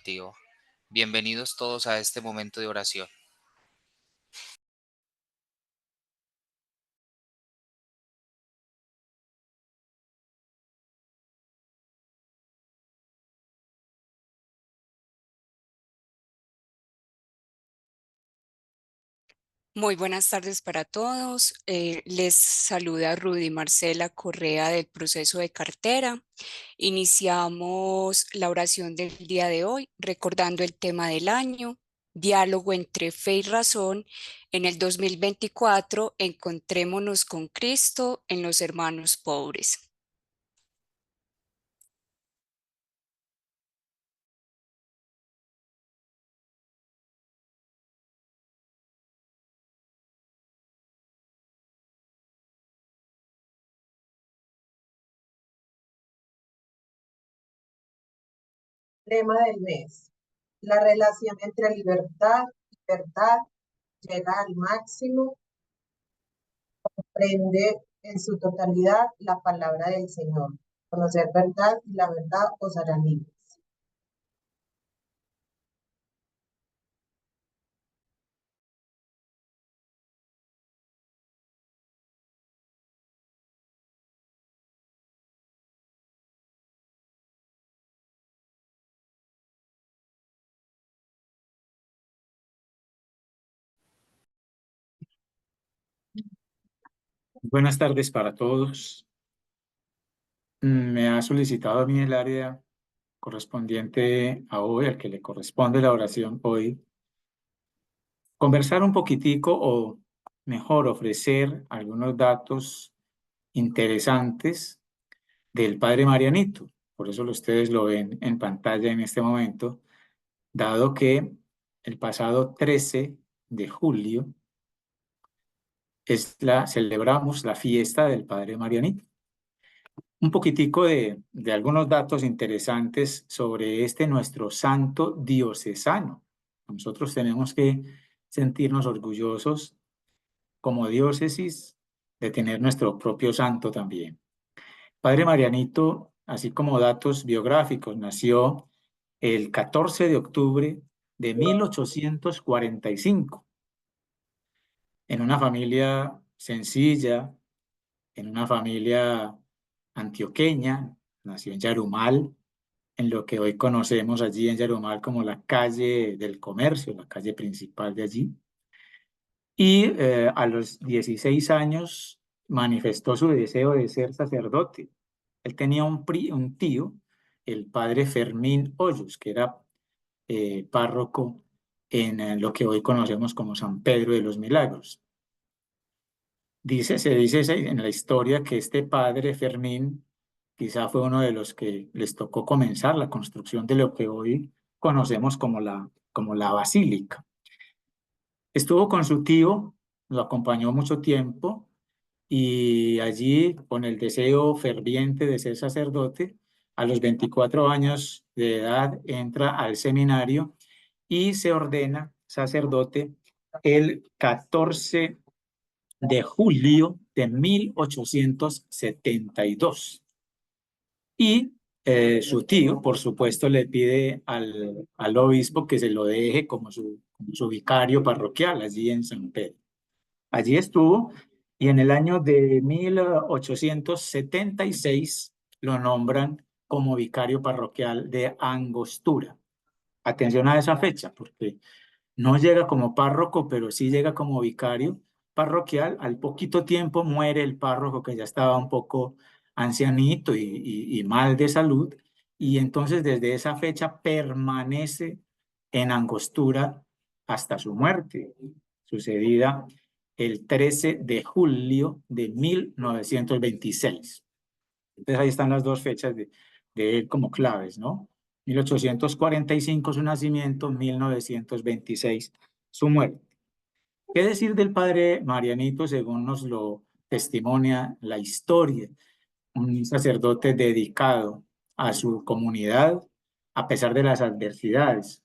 Activo. Bienvenidos todos a este momento de oración. Muy buenas tardes para todos. Les saluda Rudy Marcela Correa del proceso de cartera. Iniciamos la oración del día de hoy recordando el tema del año, diálogo entre fe y razón. En el 2024, encontrémonos con Cristo en los hermanos pobres. Lema del mes. La relación entre libertad y verdad llega al máximo, prende en su totalidad la palabra del Señor. Conocer verdad y la verdad os hará libres. Buenas tardes para todos. Me ha solicitado a mí el área correspondiente a hoy, al que le corresponde la oración hoy, conversar un poquitico o mejor ofrecer algunos datos interesantes del Padre Marianito. Por eso ustedes lo ven en pantalla en este momento, dado que el pasado 13 de julio celebramos la fiesta del Padre Marianito. Un poquitico de algunos datos interesantes sobre este nuestro santo diocesano. Nosotros tenemos que sentirnos orgullosos como diócesis de tener nuestro propio santo también. Padre Marianito, así como datos biográficos, nació el 14 de octubre de 1845 en una familia sencilla, en una familia antioqueña. Nació en Yarumal, en lo que hoy conocemos allí en Yarumal como la calle del comercio, la calle principal de allí. Y a los 16 años manifestó su deseo de ser sacerdote. Él tenía un tío, el padre Fermín Hoyos, que era párroco en lo que hoy conocemos como San Pedro de los Milagros. Se dice en la historia que este padre Fermín quizá fue uno de los que les tocó comenzar la construcción de lo que hoy conocemos como la basílica. Estuvo con su tío, lo acompañó mucho tiempo y allí, con el deseo ferviente de ser sacerdote, a los 24 años de edad entra al seminario y se ordena sacerdote el 14 de julio de 1872. Y su tío, por supuesto, le pide al obispo que se lo deje como su vicario parroquial allí en San Pedro. Allí estuvo y en el año de 1876 lo nombran como vicario parroquial de Angostura. Atención a esa fecha, porque no llega como párroco, pero sí llega como vicario parroquial. Al poquito tiempo muere el párroco que ya estaba un poco ancianito y mal de salud, y entonces desde esa fecha permanece en Angostura hasta su muerte, sucedida el 13 de julio de 1926. Entonces ahí están las dos fechas de él como claves, ¿no? 1845 su nacimiento, 1926 su muerte. ¿Qué decir del padre Marianito según nos lo testimonia la historia? Un sacerdote dedicado a su comunidad a pesar de las adversidades.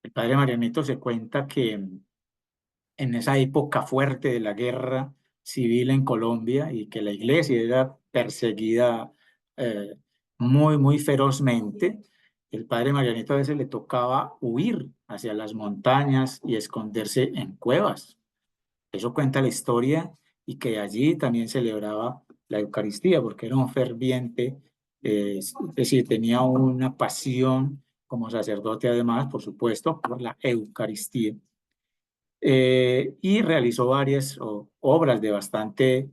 El padre Marianito se cuenta que en esa época fuerte de la guerra civil en Colombia y que la iglesia era perseguida muy ferozmente, el padre Marianito a veces le tocaba huir hacia las montañas y esconderse en cuevas. Eso cuenta la historia, y que allí también celebraba la Eucaristía, porque era un ferviente, es decir, tenía una pasión como sacerdote, además, por supuesto, por la Eucaristía. Y realizó varias obras de bastante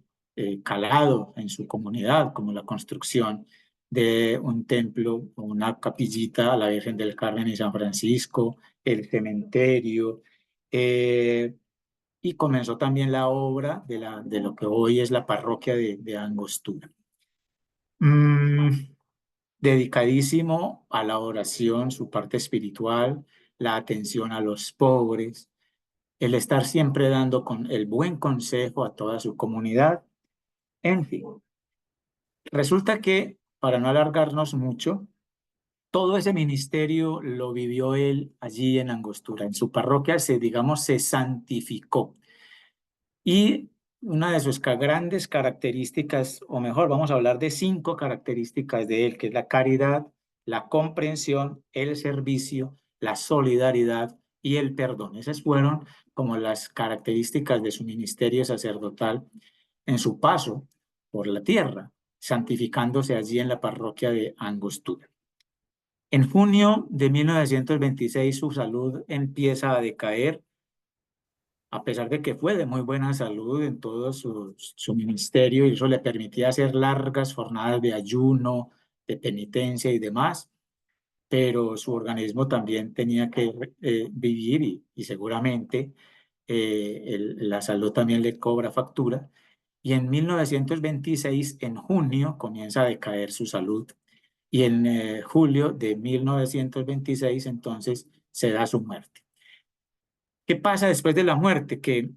calado en su comunidad, como la construcción de un templo, una capillita a la Virgen del Carmen y San Francisco, el cementerio, y comenzó también la obra de lo que hoy es la parroquia de Angostura. Dedicadísimo a la oración, su parte espiritual, la atención a los pobres, el estar siempre dando con el buen consejo a toda su comunidad. En fin, resulta que, para no alargarnos mucho, todo ese ministerio lo vivió él allí en Angostura. En su parroquia se santificó. Y una de sus grandes características, o mejor, vamos a hablar de 5 características de él, que es la caridad, la comprensión, el servicio, la solidaridad y el perdón. Esas fueron como las características de su ministerio sacerdotal en su paso por la tierra, santificándose allí en la parroquia de Angostura. En junio de 1926 su salud empieza a decaer, a pesar de que fue de muy buena salud en todo su ministerio, y eso le permitía hacer largas jornadas de ayuno, de penitencia y demás, pero su organismo también tenía que vivir, y seguramente la salud también le cobra factura. Y en 1926, en junio, comienza a decaer su salud, y en julio de 1926 entonces se da su muerte. ¿Qué pasa después de la muerte? Que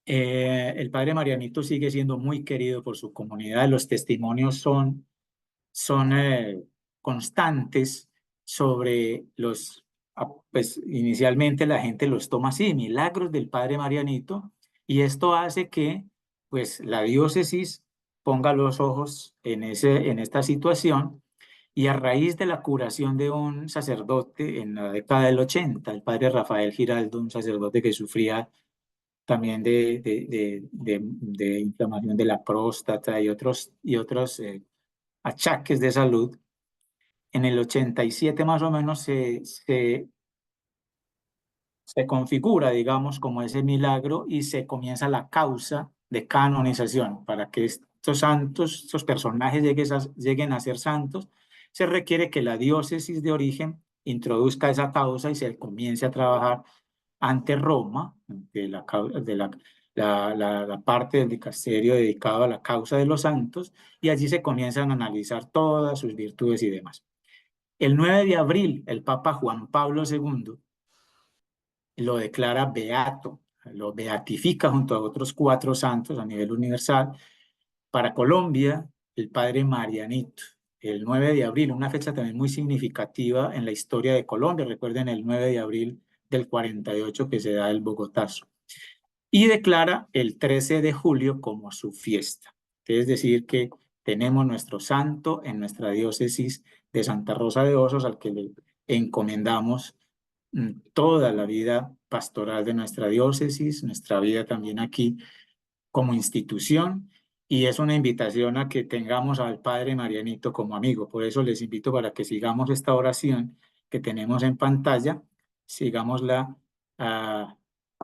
el padre Marianito sigue siendo muy querido por su comunidad. Los testimonios son constantes sobre pues inicialmente la gente los toma así, milagros del padre Marianito, y esto hace que pues la diócesis ponga los ojos en esta situación, y a raíz de la curación de un sacerdote en la década del 80, el padre Rafael Giraldo, un sacerdote que sufría también de inflamación de la próstata y otros achaques de salud, en el 87 más o menos se configura, digamos, como ese milagro, y se comienza la causa de canonización. Para que estos santos, estos personajes lleguen a ser santos, se requiere que la diócesis de origen introduzca esa causa y se comience a trabajar ante Roma, de la parte del dicasterio dedicado a la causa de los santos, y allí se comienzan a analizar todas sus virtudes y demás. El 9 de abril, el Papa Juan Pablo II lo declara beato, lo beatifica junto a otros 4 santos a nivel universal. Para Colombia, el padre Marianito, el 9 de abril, una fecha también muy significativa en la historia de Colombia. Recuerden el 9 de abril del 48 que se da el Bogotazo. Y declara el 13 de julio como su fiesta. Es decir, que tenemos nuestro santo en nuestra diócesis de Santa Rosa de Osos, al que le encomendamos toda la vida pastoral de nuestra diócesis, nuestra vida también aquí como institución, y es una invitación a que tengamos al padre Marianito como amigo. Por eso les invito para que sigamos esta oración que tenemos en pantalla, sigámosla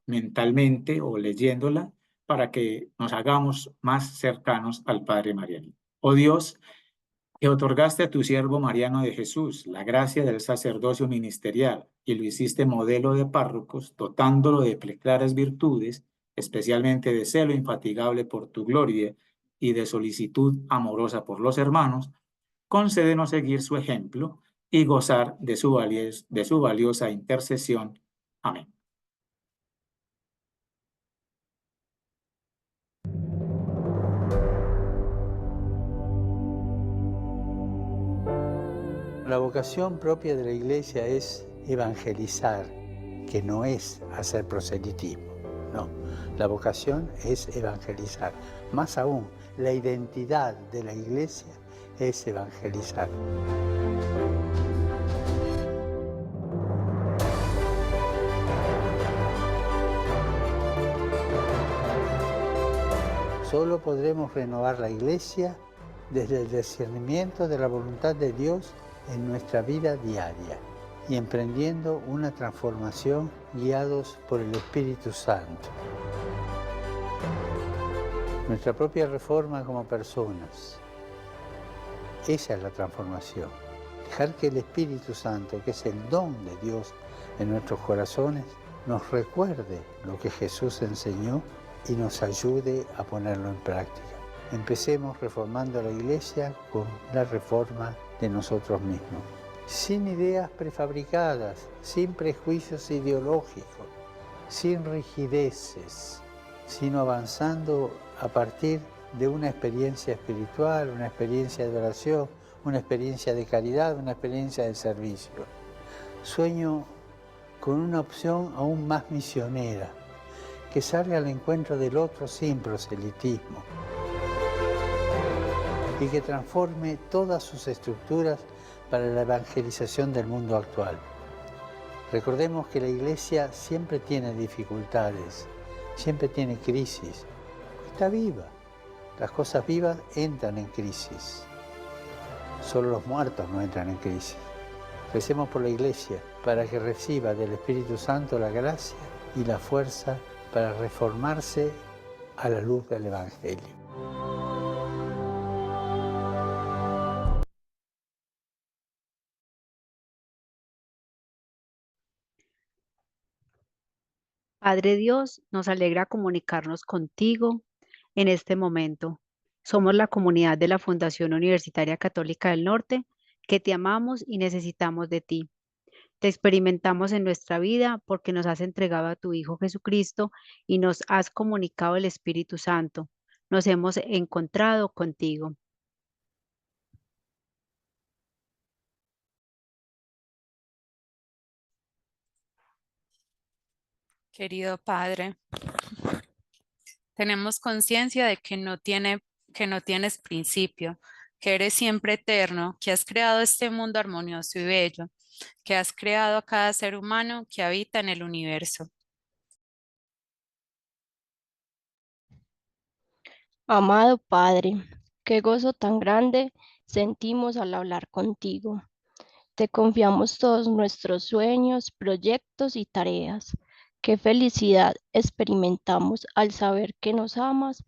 mentalmente o leyéndola, para que nos hagamos más cercanos al padre Marianito. Oh Dios, que otorgaste a tu siervo Mariano de Jesús la gracia del sacerdocio ministerial y lo hiciste modelo de párrocos, dotándolo de claras virtudes, especialmente de celo infatigable por tu gloria y de solicitud amorosa por los hermanos, concédenos seguir su ejemplo y gozar de su valiosa intercesión. Amén. La vocación propia de la Iglesia es evangelizar, que no es hacer proselitismo, no. La vocación es evangelizar. Más aún, la identidad de la Iglesia es evangelizar. Solo podremos renovar la Iglesia desde el discernimiento de la voluntad de Dios en nuestra vida diaria y emprendiendo una transformación guiados por el Espíritu Santo. Nuestra propia reforma como personas. Esa es la transformación. Dejar que el Espíritu Santo, que es el don de Dios en nuestros corazones, nos recuerde lo que Jesús enseñó y nos ayude a ponerlo en práctica. Empecemos reformando la Iglesia con la reforma de nosotros mismos. Sin ideas prefabricadas, sin prejuicios ideológicos, sin rigideces, sino avanzando a partir de una experiencia espiritual, una experiencia de oración, una experiencia de caridad, una experiencia de servicio. Sueño con una opción aún más misionera, que salga al encuentro del otro sin proselitismo y que transforme todas sus estructuras para la evangelización del mundo actual. Recordemos que la Iglesia siempre tiene dificultades, siempre tiene crisis, está viva. Las cosas vivas entran en crisis. Solo los muertos no entran en crisis. Recemos por la Iglesia para que reciba del Espíritu Santo la gracia y la fuerza para reformarse a la luz del Evangelio. Padre Dios, nos alegra comunicarnos contigo en este momento. Somos la comunidad de la Fundación Universitaria Católica del Norte, que te amamos y necesitamos de ti. Te experimentamos en nuestra vida porque nos has entregado a tu Hijo Jesucristo y nos has comunicado el Espíritu Santo. Nos hemos encontrado contigo. Querido Padre, tenemos conciencia de que no tienes principio, que eres siempre eterno, que has creado este mundo armonioso y bello, que has creado a cada ser humano que habita en el universo. Amado Padre, qué gozo tan grande sentimos al hablar contigo. Te confiamos todos nuestros sueños, proyectos y tareas. Qué felicidad experimentamos al saber que nos amas,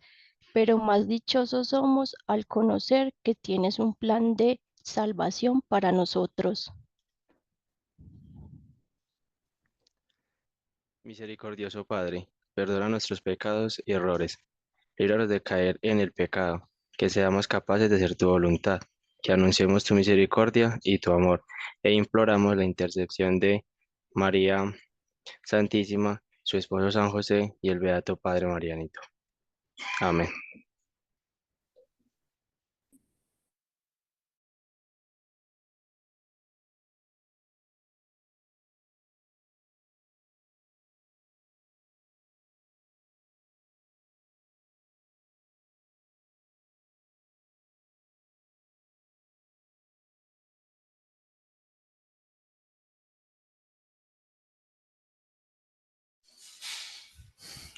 pero más dichosos somos al conocer que tienes un plan de salvación para nosotros. Misericordioso Padre, perdona nuestros pecados y errores. Líbranos de caer en el pecado, que seamos capaces de hacer tu voluntad, que anunciemos tu misericordia y tu amor, e imploramos la intercesión de María Santísima, su esposo San José y el Beato Padre Marianito. Amén.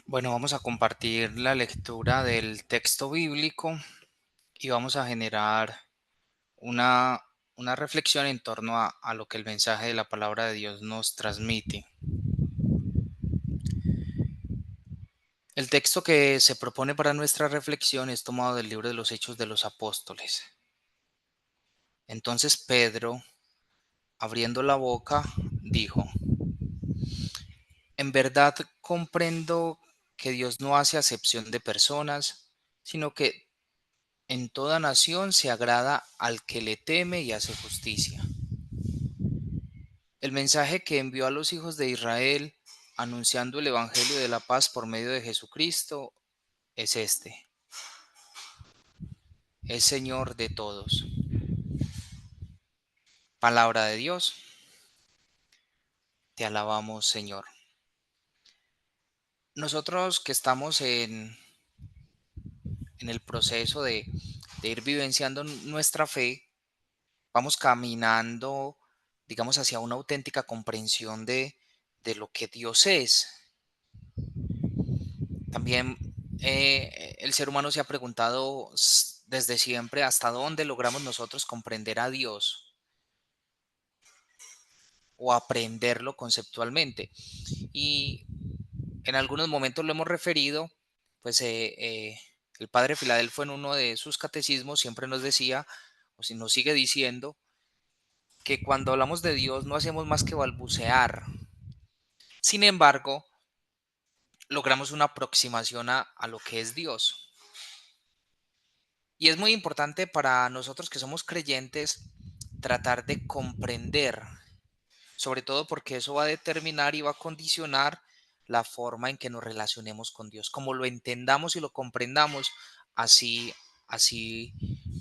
Bueno, vamos a compartir la lectura del texto bíblico y vamos a generar una reflexión en torno a lo que el mensaje de la palabra de Dios nos transmite. El texto que se propone para nuestra reflexión es tomado del libro de los Hechos de los Apóstoles. Entonces Pedro, abriendo la boca, dijo: En verdad comprendo que Dios no hace acepción de personas, sino que en toda nación se agrada al que le teme y hace justicia. El mensaje que envió a los hijos de Israel, anunciando el evangelio de la paz por medio de Jesucristo, es este: es Señor de todos. Palabra de Dios. Te alabamos, Señor. Nosotros que estamos en el proceso de ir vivenciando nuestra fe, vamos caminando, digamos, hacia una auténtica comprensión de lo que Dios es. También el ser humano se ha preguntado desde siempre hasta dónde logramos nosotros comprender a Dios o aprenderlo conceptualmente. Y en algunos momentos lo hemos referido, pues el padre Filadelfo en uno de sus catecismos siempre nos decía, o si nos sigue diciendo, que cuando hablamos de Dios no hacemos más que balbucear. Sin embargo, logramos una aproximación a lo que es Dios. Y es muy importante para nosotros que somos creyentes tratar de comprender, sobre todo porque eso va a determinar y va a condicionar la forma en que nos relacionemos con Dios. Como lo entendamos y lo comprendamos, así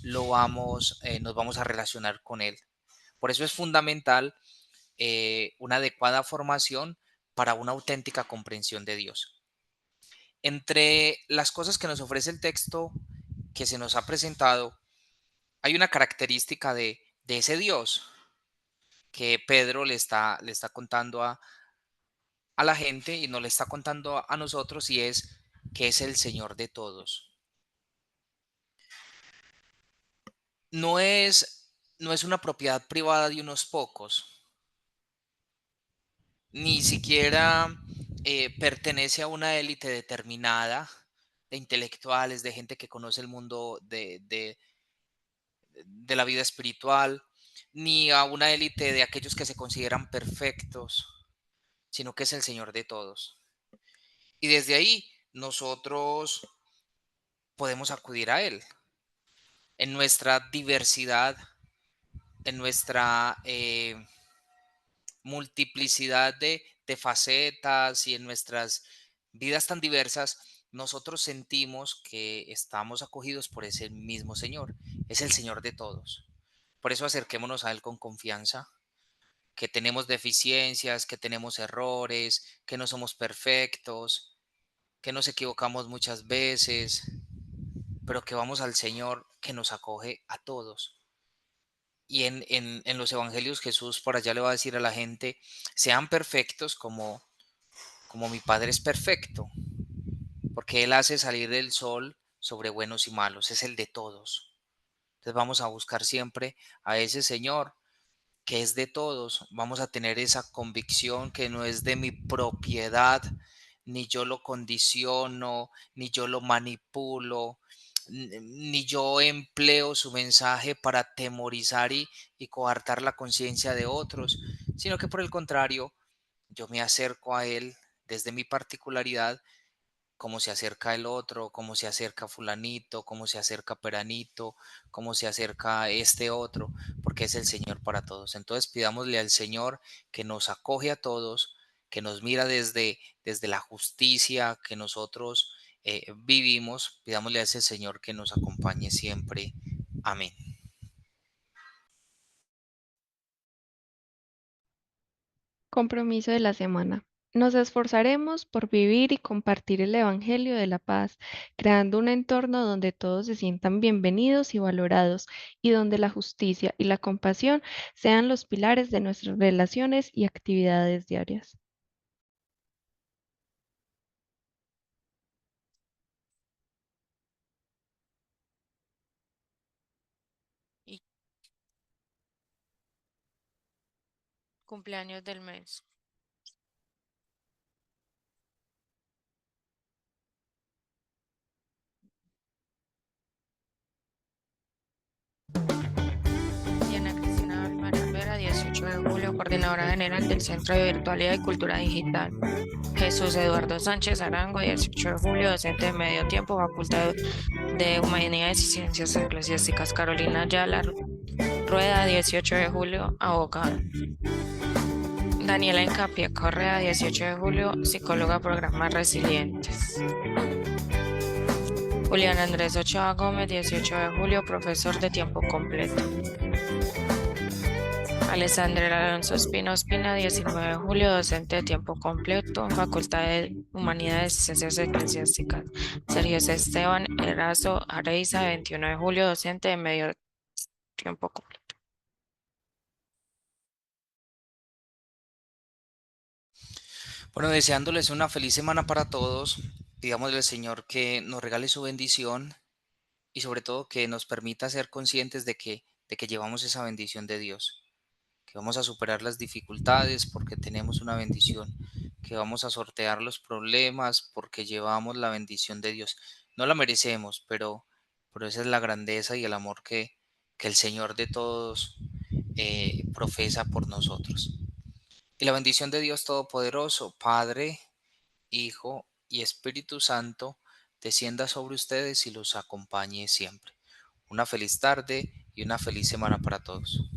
nos vamos a relacionar con Él. Por eso es fundamental una adecuada formación para una auténtica comprensión de Dios. Entre las cosas que nos ofrece el texto que se nos ha presentado, hay una característica de ese Dios que Pedro le está contando a la gente y nos le está contando a nosotros, y es que es el Señor de todos. No es una propiedad privada de unos pocos, ni siquiera pertenece a una élite determinada de intelectuales, de gente que conoce el mundo de la vida espiritual, ni a una élite de aquellos que se consideran perfectos, sino que es el Señor de todos. Y desde ahí nosotros podemos acudir a Él en nuestra diversidad, en nuestra multiplicidad de facetas y en nuestras vidas tan diversas. Nosotros sentimos que estamos acogidos por ese mismo Señor. Es el Señor de todos. Por eso acerquémonos a Él con confianza, que tenemos deficiencias, que tenemos errores, que no somos perfectos, que nos equivocamos muchas veces, pero que vamos al Señor que nos acoge a todos. Y en los evangelios Jesús por allá le va a decir a la gente, sean perfectos como mi Padre es perfecto, porque Él hace salir el sol sobre buenos y malos, es el de todos. Entonces vamos a buscar siempre a ese Señor que es de todos. Vamos a tener esa convicción que no es de mi propiedad, ni yo lo condiciono, ni yo lo manipulo, ni yo empleo su mensaje para atemorizar y coartar la conciencia de otros, sino que por el contrario, yo me acerco a Él desde mi particularidad, cómo se acerca el otro, cómo se acerca fulanito, cómo se acerca peranito, cómo se acerca este otro, porque es el Señor para todos. Entonces pidámosle al Señor que nos acoge a todos, que nos mira desde la justicia que nosotros vivimos. Pidámosle a ese Señor que nos acompañe siempre. Amén. Compromiso de la semana. Nos esforzaremos por vivir y compartir el Evangelio de la paz, creando un entorno donde todos se sientan bienvenidos y valorados, y donde la justicia y la compasión sean los pilares de nuestras relaciones y actividades diarias. Y cumpleaños del mes. Diana Cristina María Olvera, 18 de julio, coordinadora general del Centro de Virtualidad y Cultura Digital. Jesús Eduardo Sánchez Arango, 18 de julio, docente de medio tiempo, Facultad de Humanidades y Ciencias Eclesiásticas. Carolina Ayala Rueda, 18 de julio, abogada. Daniela Encapia Correa, 18 de julio, psicóloga, Programas Resilientes. Julián Andrés Ochoa Gómez, 18 de julio, profesor de tiempo completo. Alessandra Alonso Espina Ospina, 19 de julio, docente de tiempo completo, Facultad de Humanidades y Ciencias Eclesiásticas. Sergio Esteban Erazo Areiza, 21 de julio, docente de medio tiempo completo. Bueno, deseándoles una feliz semana para todos, pidámosle al Señor que nos regale su bendición y sobre todo que nos permita ser conscientes de que llevamos esa bendición de Dios, que vamos a superar las dificultades porque tenemos una bendición, que vamos a sortear los problemas porque llevamos la bendición de Dios. No la merecemos, pero esa es la grandeza y el amor que el Señor de todos profesa por nosotros. Y la bendición de Dios Todopoderoso, Padre, Hijo y Espíritu Santo, descienda sobre ustedes y los acompañe siempre. Una feliz tarde y una feliz semana para todos.